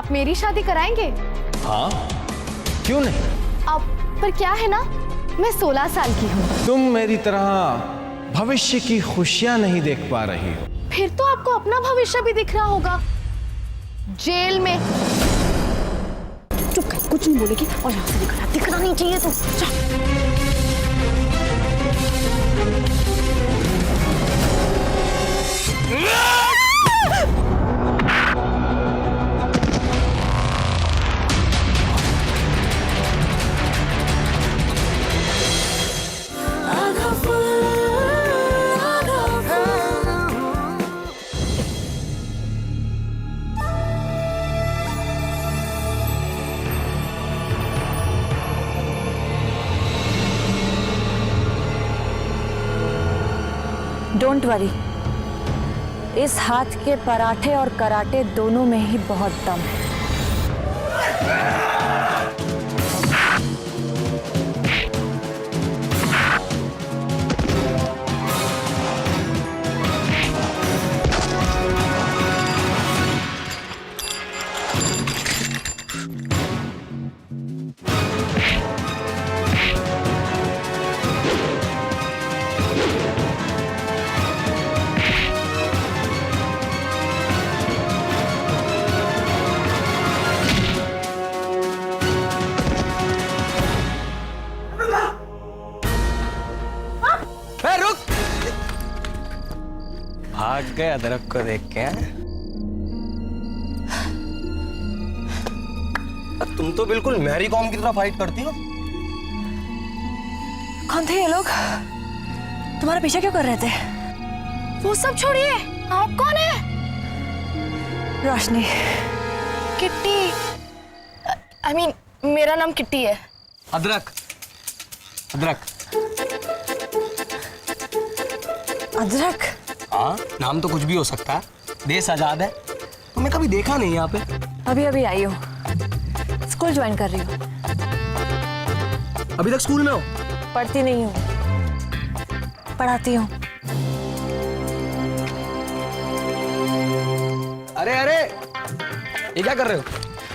आप मेरी शादी कराएंगे? हाँ, क्यों नहीं? अब पर क्या है ना, मैं 16 साल की हूँ। तुम मेरी तरह भविष्य की खुशियां नहीं देख पा रही हो। फिर तो आपको अपना भविष्य भी दिख रहा होगा जेल में। चुप कर, कुछ नहीं बोलेगी और यहाँ से दिखना नहीं चाहिए तो जा। डोंट वरी, इस हाथ के पराठे और कराटे दोनों में ही बहुत दम है। भाग गए अदरक को देख के। तुम तो बिल्कुल मैरी कॉम की तरह फाइट करती हो। कौन थे ये लोग? तुम्हारा पीछा क्यों कर रहे थे? वो सब छोड़िए, आप कौन है? रोशनी। किट्टी। I mean, मेरा नाम किट्टी है। अदरक। अदरक। अदरक? हाँ, नाम तो कुछ भी हो सकता है, देश आजाद है। तुम्हें कभी देखा नहीं यहाँ पे? अभी अभी आई हूँ, स्कूल ज्वाइन कर रही हूँ। अभी तक स्कूल में हो? पढ़ती नहीं हूँ, पढ़ाती हूँ। अरे अरे, ये क्या कर रहे हो?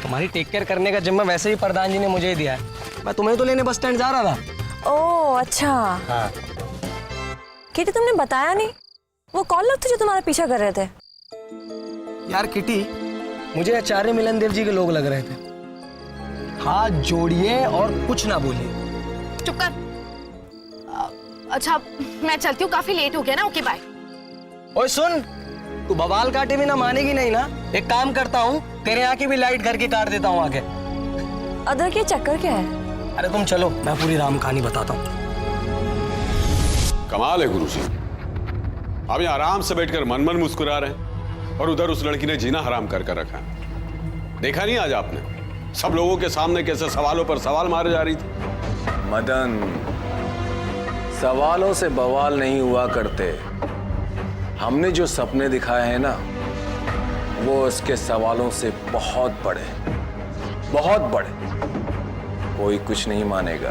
तुम्हारी टेक केयर करने का जिम्मा वैसे ही प्रधान जी ने मुझे ही दिया है। मैं तुम्हें तो लेने बस स्टैंड जा रहा था। ओह अच्छा। हाँ। किटी, तुमने बताया नहीं, वो कौन लोग थे जो तुम्हारा पीछा कर रहे थे? यार किटी, मुझे आचार्य मिलन देव जी के लोग लग रहे थे। हाथ जोड़िए और कुछ ना बोलिए। चुप कर। अच्छा, मैं चलती हूँ, काफी लेट हो गया ना। Okay bye. ओए सुन, तू बवाल काटे भी ना मानेगी नहीं ना। एक काम करता हूँ, तेरे यहाँ की भी लाइट घर की काट देता हूँ आगे। अदरक, ये चक्कर क्या है? अरे तुम चलो, मैं पूरी राम कहानी बताता हूँ। कमाल है गुरुजी, आप यहाँ आराम से बैठकर मन मन मुस्कुरा रहे हैं और उधर उस लड़की ने जीना हराम कर कर रखा है। देखा नहीं आज आपने सब लोगों के सामने कैसे सवालों पर सवाल मारे जा रही थी? मदन, सवालों से बवाल नहीं हुआ करते। हमने जो सपने दिखाए हैं ना, वो उसके सवालों से बहुत बड़े, बहुत बड़े। कोई कुछ नहीं मानेगा।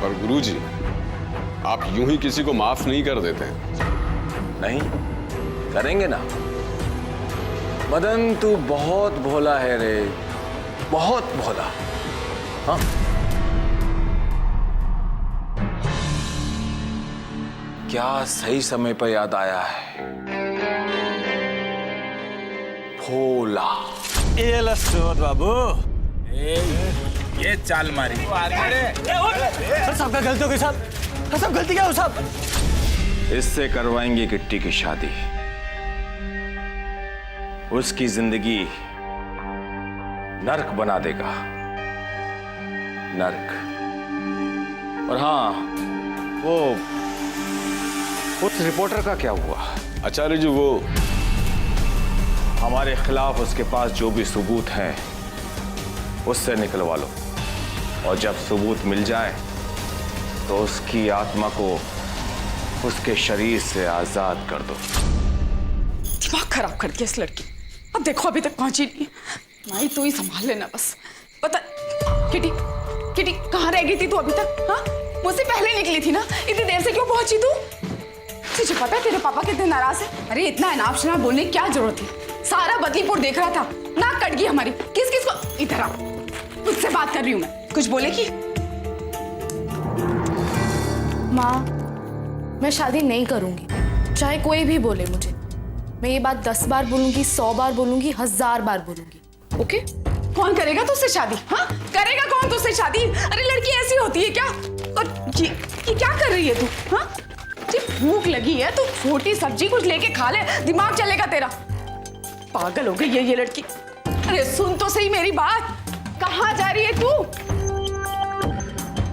और गुरुजी, आप यूं ही किसी को माफ नहीं कर देते हैं। नहीं करेंगे ना। मदन, तू बहुत भोला है रे, बहुत भोला। हाँ, क्या सही समय पर याद आया है। भोला। ये लो सुबोध बाबू, ये चाल मारी। सर सबका गलतियों के साथ, सब गलती क्या हो साहब? इससे करवाएंगे किट्टी की शादी। उसकी जिंदगी नर्क बना देगा, नर्क। और हाँ, वो उस रिपोर्टर का क्या हुआ? आचार्य जी, वो हमारे खिलाफ उसके पास जो भी सबूत हैं उससे निकलवा लो, और जब सबूत मिल जाए तो उसकी आत्मा को उसके शरीर से आजाद कर दो। दिमाग खराब कर दिया इस लड़की। अब देखो अभी तक पहुंची नहीं। माई तू ही संभाल लेना बस। पता किटी, किटी कहाँ रह गई थी तू अभी तक? हाँ, मुझसे पहले निकली थी ना, इतनी देर से क्यों पहुंची तू? तुझे पता है तेरे पापा कितने नाराज है? अरे इतना इनाफ शनाफ बोलने की क्या जरूरत थी? सारा बदलीपुर देख रहा था। नाक कट गई हमारी। किस किस को? इधर आ, तुझसे बात कर रही हूँ मैं। कुछ बोलेगी? माँ, मैं शादी नहीं करूंगी, चाहे कोई भी बोले मुझे। मैं ये बात 10 बार बोलूंगी, 100 बार बोलूंगी, 1000 बार बोलूंगी। ओके? कौन करेगा तुझसे शादी? हाँ, करेगा कौन तुझसे शादी? अरे लड़की ऐसी होती है क्या? और ये क्या कर रही है तू? हाँ, भूख लगी है तो छोटी सब्जी कुछ लेके खा ले, दिमाग चलेगा तेरा। पागल हो गई है ये लड़की। अरे सुन तो सही मेरी बात, कहाँ जा रही है तू?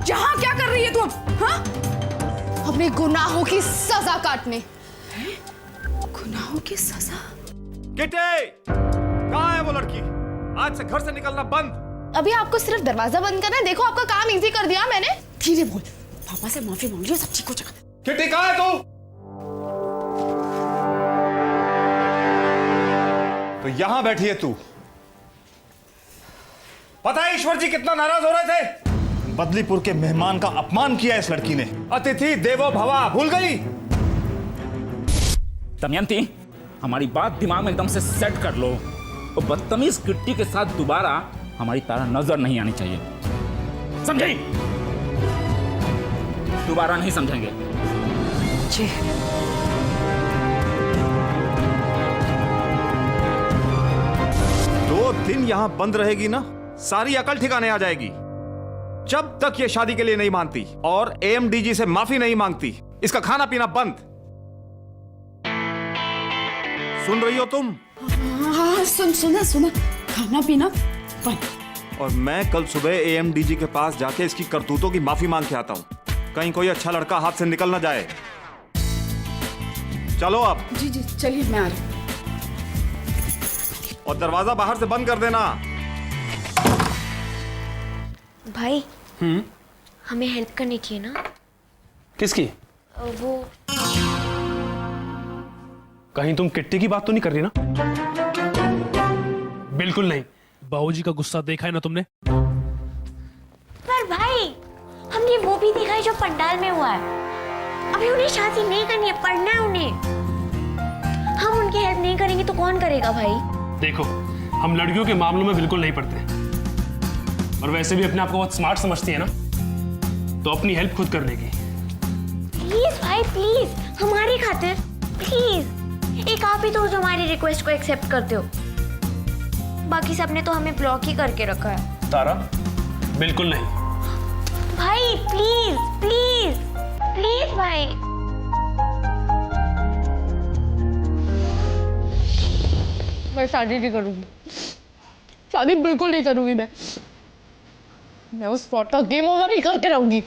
यहाँ क्या कर रही है तू अब? हाँ, अपने गुनाहों की सजा काटने। गुनाहों की सजा? किटे, कहाँ है वो लड़की? आज से घर से निकलना बंद। अभी आपको सिर्फ दरवाजा बंद करना है। देखो आपका काम इजी कर दिया मैंने। धीरे बोल, पापा से माफी मांग लियो, सब्जी को जगह। किटी कहाँ है तू? तो यहां बैठी है तू। पता है ईश्वर जी कितना नाराज हो रहे थे? बदलीपुर के मेहमान का अपमान किया इस लड़की ने। अतिथि देवो भवा भूल गई। दमयंती, हमारी बात दिमाग में एकदम से सेट कर लो। वो बदतमीज किट्टी के साथ दोबारा हमारी तारा नजर नहीं आनी चाहिए, समझे? दोबारा नहीं समझेंगे। जी। 2 दिन यहां बंद रहेगी ना, सारी अकल ठिकाने आ जाएगी। जब तक ये शादी के लिए नहीं मानती और एएमडीजी से माफी नहीं मांगती, इसका खाना पीना बंद। सुन रही हो तुम? हाँ, सुना। खाना पीना बंद। और मैं कल सुबह एएमडीजी के पास जाके इसकी करतूतों की माफी मांग के आता हूं। कहीं कोई अच्छा लड़का हाथ से निकल ना जाए। चलो अब। जी चलिए, मैं आ रही हूं। और दरवाजा बाहर से बंद कर देना। भाई, हमें हेल्प करनी चाहिए ना? किसकी? वो कहीं तुम किट्टी की बात तो नहीं कर रही ना? बिल्कुल नहीं। बाबूजी का गुस्सा देखा है ना तुमने? पर भाई, हमने वो भी देखा है जो पंडाल में हुआ है। अभी उन्हें शादी नहीं करनी है, पढ़ना है उन्हें। हम उनकी हेल्प नहीं करेंगे तो कौन करेगा भाई? देखो, हम लड़कियों के मामलों में बिल्कुल नहीं पड़ते, और वैसे भी अपने आप को बहुत स्मार्ट समझती है ना, तो अपनी हेल्प खुद कर लेगी। प्लीज भाई, प्लीज, हमारी खातिर प्लीज। एक आप ही तो जो हमारी रिक्वेस्ट को एक्सेप्ट करते हो। बाकी सबने तो हमें ब्लॉक ही करके रखा है। तारा, बिल्कुल नहीं। भाई प्लीज प्लीज प्लीज भाई। मैं शादी नहीं करूंगी, शादी बिल्कुल नहीं करूंगी। मैं उस स्पॉट का गेम ओवर ही करके रहूंगी।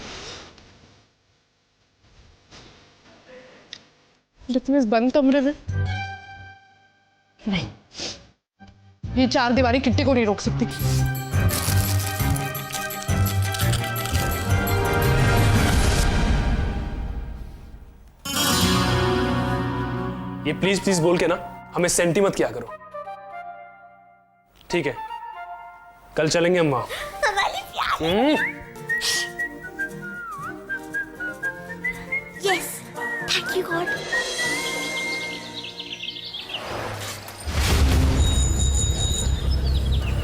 लेकिन इस बंद कमरे में नहीं, ये 4 दीवारी किट्टी को नहीं रोक सकती। ये प्लीज बोल के ना हमें सेंटी मत किया करो, ठीक है? कल चलेंगे हम वहां। Yes, thank you God.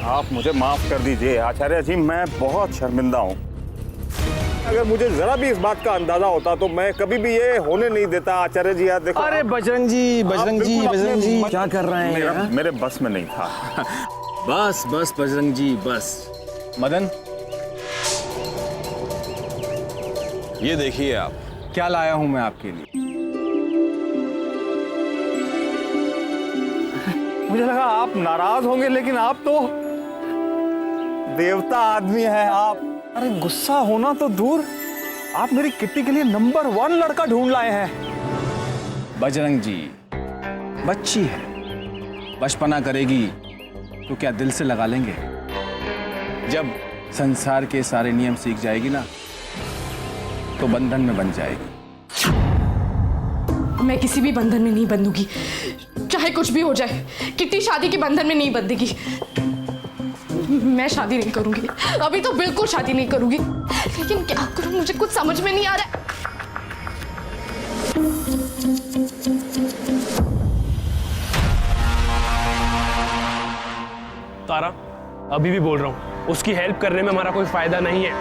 आप मुझे माफ कर दीजिए आचार्य जी, मैं बहुत शर्मिंदा हूँ। अगर मुझे जरा भी इस बात का अंदाजा होता तो मैं कभी भी ये होने नहीं देता। आचार्य जी यार देखो। अरे बजरंग जी क्या कर रहे हैं? मेरे बस में नहीं था। बस बजरंग जी बस। मदन, ये देखिए आप, क्या लाया हूं मैं आपके लिए। मुझे लगा आप नाराज होंगे, लेकिन आप तो देवता आदमी है आप। अरे गुस्सा होना तो दूर, आप मेरी किट्टी के लिए नंबर 1 लड़का ढूंढ लाए हैं। बजरंग जी, बच्ची है, बचपना करेगी तो क्या दिल से लगा लेंगे? जब संसार के सारे नियम सीख जाएगी ना, तो बंधन में बन जाएगी। मैं किसी भी बंधन में नहीं बंधूंगी, चाहे कुछ भी हो जाए। किट्टी शादी के बंधन में नहीं बंधेगी। मैं शादी नहीं करूंगी, अभी तो बिल्कुल शादी नहीं करूंगी। लेकिन क्या करूं, मुझे कुछ समझ में नहीं आ रहा है। तारा, अभी भी बोल रहा हूँ, उसकी हेल्प करने में हमारा कोई फायदा नहीं है।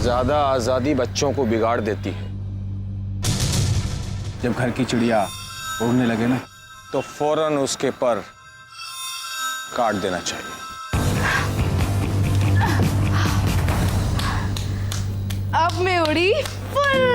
ज्यादा आजादी बच्चों को बिगाड़ देती है। जब घर की चिड़िया उड़ने लगे ना, तो फौरन उसके पर काट देना चाहिए। अब मैं उड़ी फुल।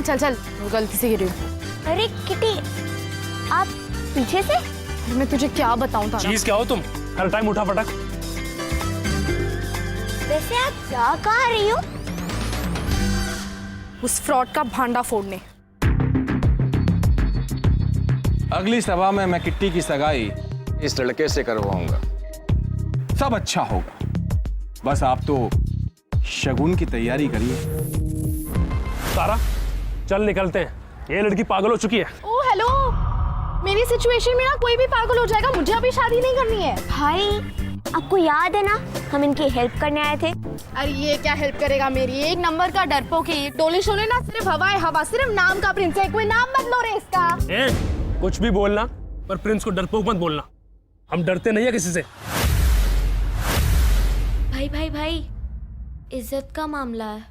चल चल, गलती से गिरी हूँ। अरे किटी, आप पीछे से? मैं तुझे क्या बताऊं तारा? चीज क्या हो तुम, हर टाइम उठा पटक। वैसे आप जा कहाँ रही हो? उस फ्रॉड का भांडा फोड़ने। अगली सभा में मैं किट्टी की सगाई इस लड़के से करवाऊंगा। सब अच्छा होगा, बस आप तो शगुन की तैयारी करिए। तारा, चल निकलते हैं, ये लड़की पागल हो चुकी है। ओ हेलो, मेरी सिचुएशन में ना कोई भी पागल हो जाएगा, मुझे अभी शादी नहीं करनी है। भाई, आपको याद है ना, हम इनकी हेल्प करने आए थे। अरे ये क्या हेल्प करेगा मेरी? एक नंबर का डरपोक है। डोले शोले ना सिर्फ हवाए हवा, सिर्फ नाम का प्रिंस है। कोई नाम बदलो रे इसका। कुछ भी बोलना, पर प्रिंस को डरपोक मत बोलना। हम डरते नहीं है किसी से। भाई भाई भाई, इज्जत का मामला है।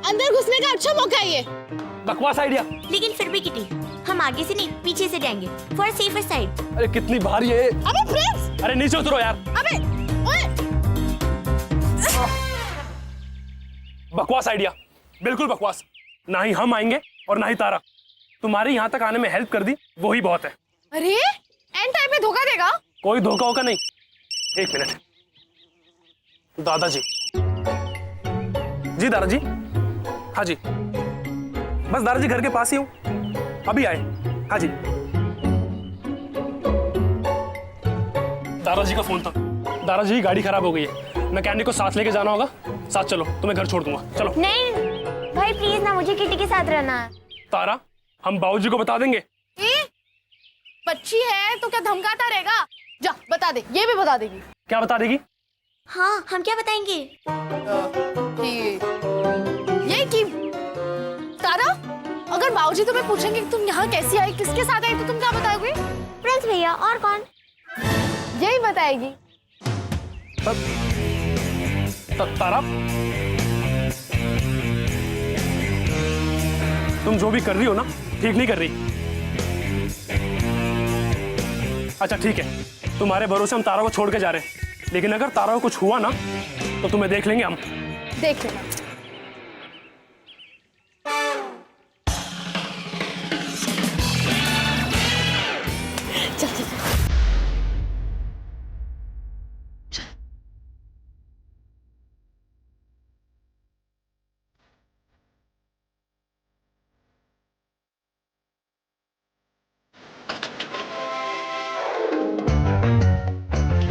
अंदर घुसने का अच्छा मौका है ये। बकवास आइडिया। लेकिन फिर भी किटी, हम आगे से नहीं पीछे से जाएंगे, फॉर सेफर साइड। अरे कितनी भारी है। अबे प्रिंस! अरे नीचे उतरो यार। अबे ओए! बकवास आइडिया, बिल्कुल बकवास। ना ही हम आएंगे और ना ही तारा। तुम्हारे यहाँ तक आने में हेल्प कर दी, वो ही बहुत है। अरे एंड टाइम में धोखा देगा? कोई धोखा होगा नहीं। एक मिनट, दादाजी। जी दादाजी। हाँ जी, बस दादाजी घर के पास ही हूँ, अभी आए। हाँ जी। दादाजी का फोन था। दादाजी की गाड़ी खराब हो गई है, मैकेनिक को साथ लेके जाना होगा। साथ चलो, तुम्हें घर छोड़ दूंगा। चलो। नहीं भाई प्लीज ना, मुझे किटी के साथ रहना है। तारा, हम बाबूजी को बता देंगे। बच्ची है तो क्या धमकाता रहेगा? जा बता दे, ये भी बता देगी। क्या बता देगी? हाँ, हम क्या बताएंगे? ये कि तारा, अगर बाबूजी तुम्हें पूछेंगे कि तुम यहाँ कैसी आई, किसके साथ आई, तो तुम क्या बताओगे? प्रिंस भैया, और कौन? यही बताएगी। तारा, तुम जो भी कर रही हो ना, ठीक नहीं कर रही। अच्छा ठीक है, तुम्हारे भरोसे हम तारा को छोड़ के जा रहे हैं, लेकिन अगर तारा को कुछ हुआ ना, तो तुम्हें देख लेंगे हम। देख लेना। चल चल चल।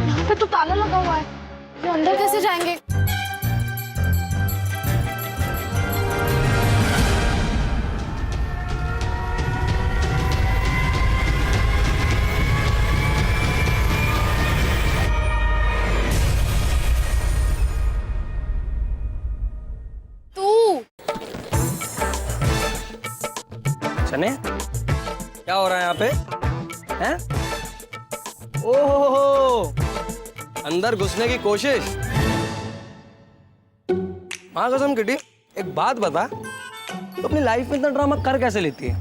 यहाँ पे तो ताला लगा हुआ है, वो अंदर कैसे जाएंगे? चने, क्या हो रहा है यहाँ पे? हैं? ओहो, अंदर घुसने की कोशिश। हाँ कसम किटी, एक बात बता, तो अपनी लाइफ में इतना ड्रामा कर कैसे लेती है?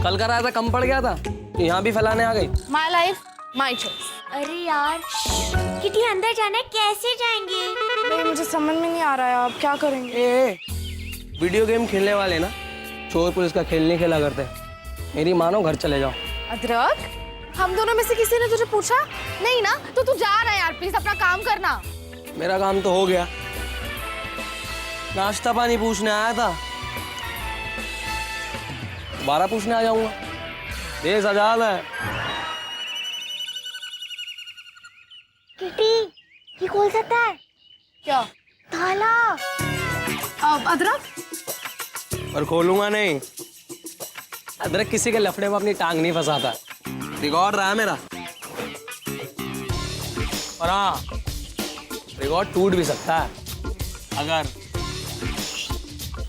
कल कराया था कम पड़ गया था, यहाँ भी फैलाने आ गई। My life my choice. अरे यार किटी अंदर जाना है, कैसे जाएंगे? नहीं मुझे समझ में नहीं आ रहा है, आप क्या करेंगे? ए, वीडियो गेम खेलने वाले ना चोर पुलिस का खेल नहीं खेला करते। मेरी मानो घर चले जाओ। अदरक, हम दोनों में से किसी ने तुझे पूछा नहीं ना, तो तू जा ना यार, प्लीज अपना काम करना। मेरा काम तो हो गया, नाश्ता पानी पूछने आया था, दोबारा पूछने आ जाऊंगा। देश आजाद है। किटी ये खोल सकता है क्या? ताला। अदरक, पर खोलूंगा नहीं। अदरक किसी के लफड़े में अपनी टांग नहीं फंसाता। रिकॉर्ड रहा है मेरा, और हाँ रिकॉर्ड टूट भी सकता है अगर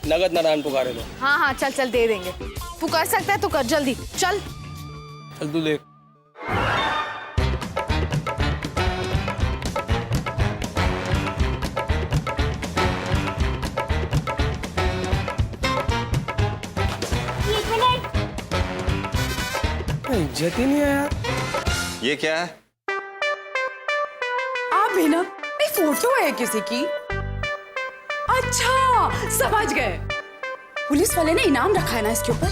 नगद नारायण पुकारे तो। हाँ हाँ चल चल दे देंगे, तू कर सकता है तो कर, जल्दी चल। चल तू देख। एक मिनट, इज्जत ही नहीं है यार। ये क्या है? आप भी ना, ये फोटो है किसी की। अच्छा समझ गए, पुलिस वाले ने इनाम रखा है ना इसके ऊपर।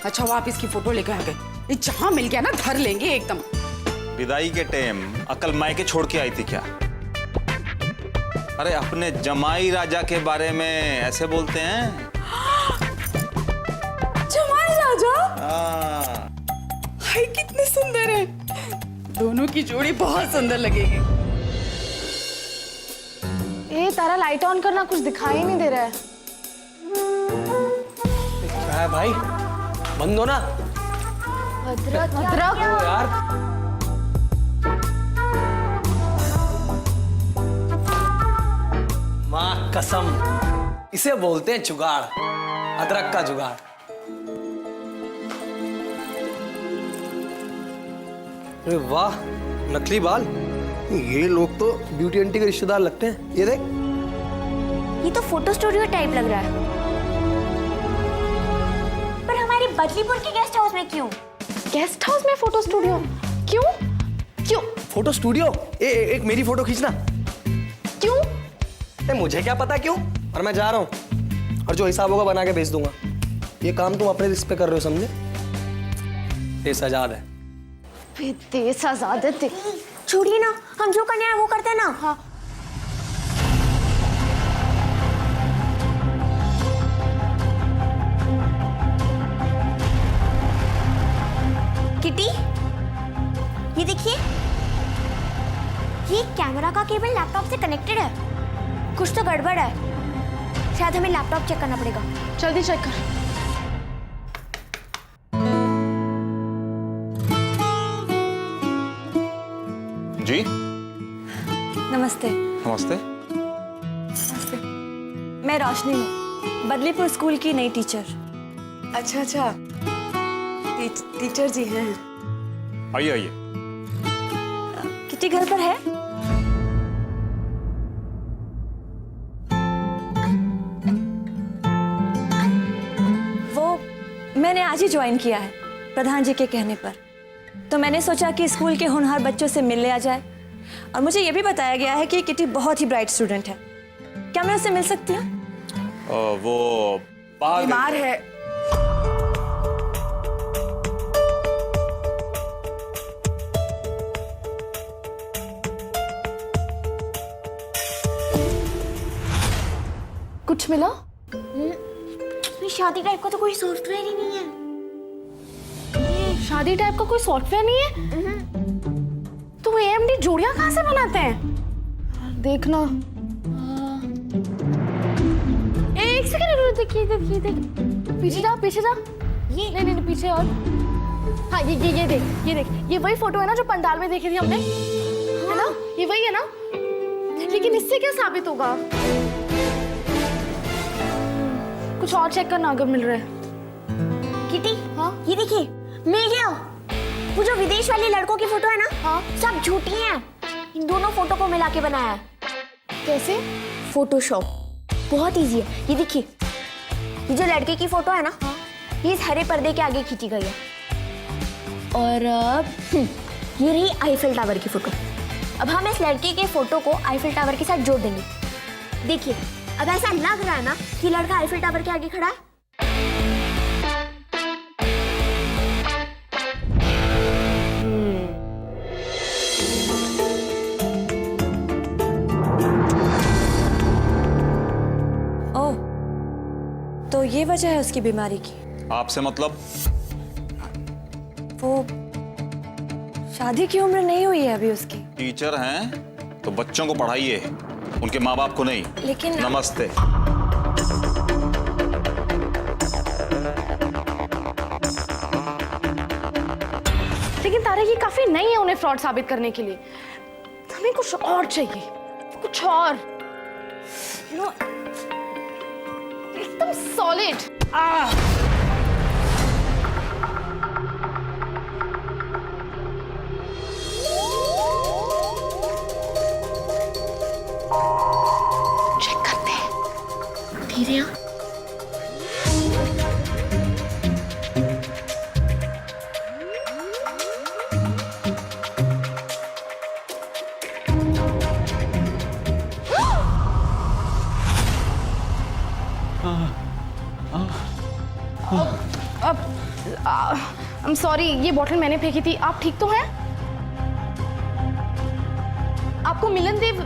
अच्छा वो आप इसकी फोटो लेकर आ गए, ये जहां मिल गया ना धर लेंगे एकदम। विदाई के टाइम अकल मायके छोड़ के आई थी क्या? अरे अपने जमाई राजा के बारे में ऐसे बोलते हैं? जमाई राजा, हाँ। हाय कितने सुंदर है, दोनों की जोड़ी बहुत सुंदर लगेगी। ए तारा लाइट ऑन करना, कुछ दिखाई नहीं दे रहा है। क्या है भाई, बंद हो ना। अदरक अदरक यार माँ कसम, इसे बोलते हैं जुगाड़, अदरक का जुगाड़। अरे वाह, नकली बाल। ये लोग तो ब्यूटी आंटी के रिश्तेदार लगते हैं। ये देख, ये तो फोटो स्टूडियो टाइप लग रहा है। पर हमारे बदलीपुर के गेस्ट हाउस में क्यों? गेस्ट हाउस में फोटो स्टूडियो क्यों? क्यों? Photo studio? एक मेरी फोटो खींचना। क्यों? मुझे क्या पता क्यों, और मैं जा रहा हूँ, और जो हिसाब होगा बना के भेज दूंगा। ये काम तुम अपने रिस्क पे कर रहे हो, समझे? देश आजाद है। देश आजाद है। छोड़िए ना, हम जो करने हैं वो करते हैं ना। हाँ। किटी ये देखिए, ये कैमरा का केबल लैपटॉप से कनेक्टेड है। कुछ तो गड़बड़ है, शायद हमें लैपटॉप चेक करना पड़ेगा। जल्दी चेक कर। जी नमस्ते। नमस्ते। नमस्ते, मैं रोशनी हूँ, बदलीपुर स्कूल की नई टीचर। अच्छा अच्छा, टीचर जी हैं। आइए आइए। किटी घर पर है? वो मैंने आज ही ज्वाइन किया है प्रधान जी के कहने पर, तो मैंने सोचा कि स्कूल के होनहार बच्चों से मिलने आ जाए। और मुझे ये भी बताया गया है कि किटी बहुत ही ब्राइट स्टूडेंट है। क्या मैं उससे मिल सकती हूँ? वो बाहर बीमार है। कुछ मिला? शादी टाइप का तो कोई सॉफ्टवेयर ही नहीं है। शादी टाइप का कोई सॉफ्टवेयर नहीं है? तो AMD जोड़ियां कहाँ से बनाते हैं? देखना। एक सेकंड, देखिए देखिए देख, पीछे जा पीछे जा। ये नहीं नहीं पीछे और। हाँ ये देख, ये देख, ये वही फोटो है ना जो पंडाल में देखी थी हमने, है ना? ये वही है ना? लेकिन इससे क्या साबित होगा? कुछ और चेक करना अगर मिल रहा है। किटी हाँ ये देखिए, मिल गया। वो जो विदेश वाले लड़कों की फोटो है ना, हाँ सब झूठी हैं। इन दोनों फोटो को मिला के बनाया है। कैसे? फोटोशॉप बहुत इजी है। ये देखिए, ये जो लड़के की फोटो है ना, ये इस हरे पर्दे के आगे खींची गई है। और ये रही आईफिल टावर की फोटो। अब हम इस लड़के के फोटो को आईफिल टावर के साथ जोड़ देंगे। देखिए, अब ऐसा लग रहा है ना कि लड़का आईफिल टावर के आगे खड़ा है। ओह, तो ये वजह है उसकी बीमारी की। आपसे मतलब? वो शादी की उम्र नहीं हुई है अभी उसकी। टीचर हैं तो बच्चों को पढ़ाइए, उनके माँ बाप को नहीं। लेकिन नमस्ते। लेकिन तारा ये काफी नहीं है उन्हें फ्रॉड साबित करने के लिए। हमें कुछ और चाहिए, कुछ और, यू नो, एकदम सॉलिड। चेक करते हैं धीरे। आई एम सॉरी, ये बॉटल मैंने फेंकी थी। आप ठीक तो हैं? आपको मिलन देव,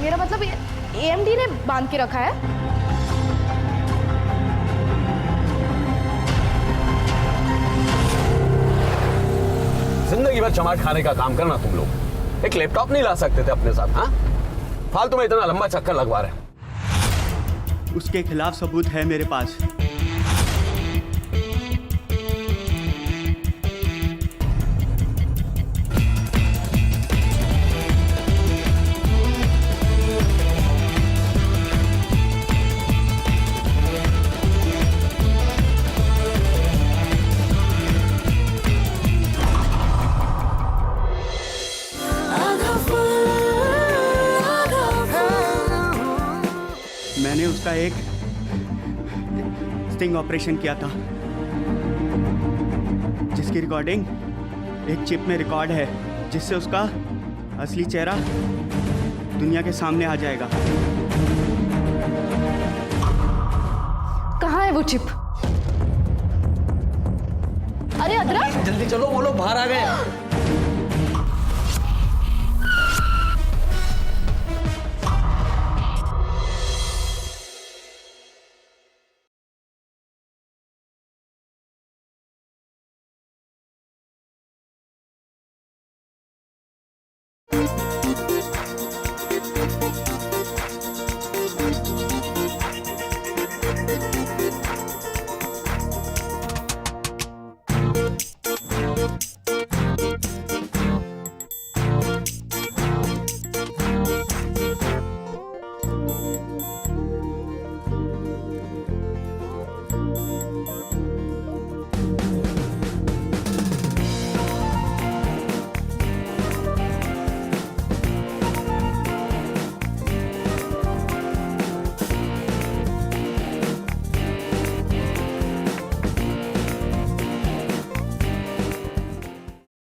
मेरा मतलब एएमडी ने बांध के रखा है? जिंदगी भर चमाट खाने का काम करना तुम लोग। एक लैपटॉप नहीं ला सकते थे अपने साथ? हाँ, फालतू में इतना लंबा चक्कर लगवा रहे हैं। उसके खिलाफ सबूत है मेरे पास। मैंने उसका एक स्टिंग ऑपरेशन किया था, जिसकी रिकॉर्डिंग एक चिप में रिकॉर्ड है, जिससे उसका असली चेहरा दुनिया के सामने आ जाएगा। कहाँ है वो चिप? अरे अदरक, जल्दी चलो, वो लोग बाहर आ गए।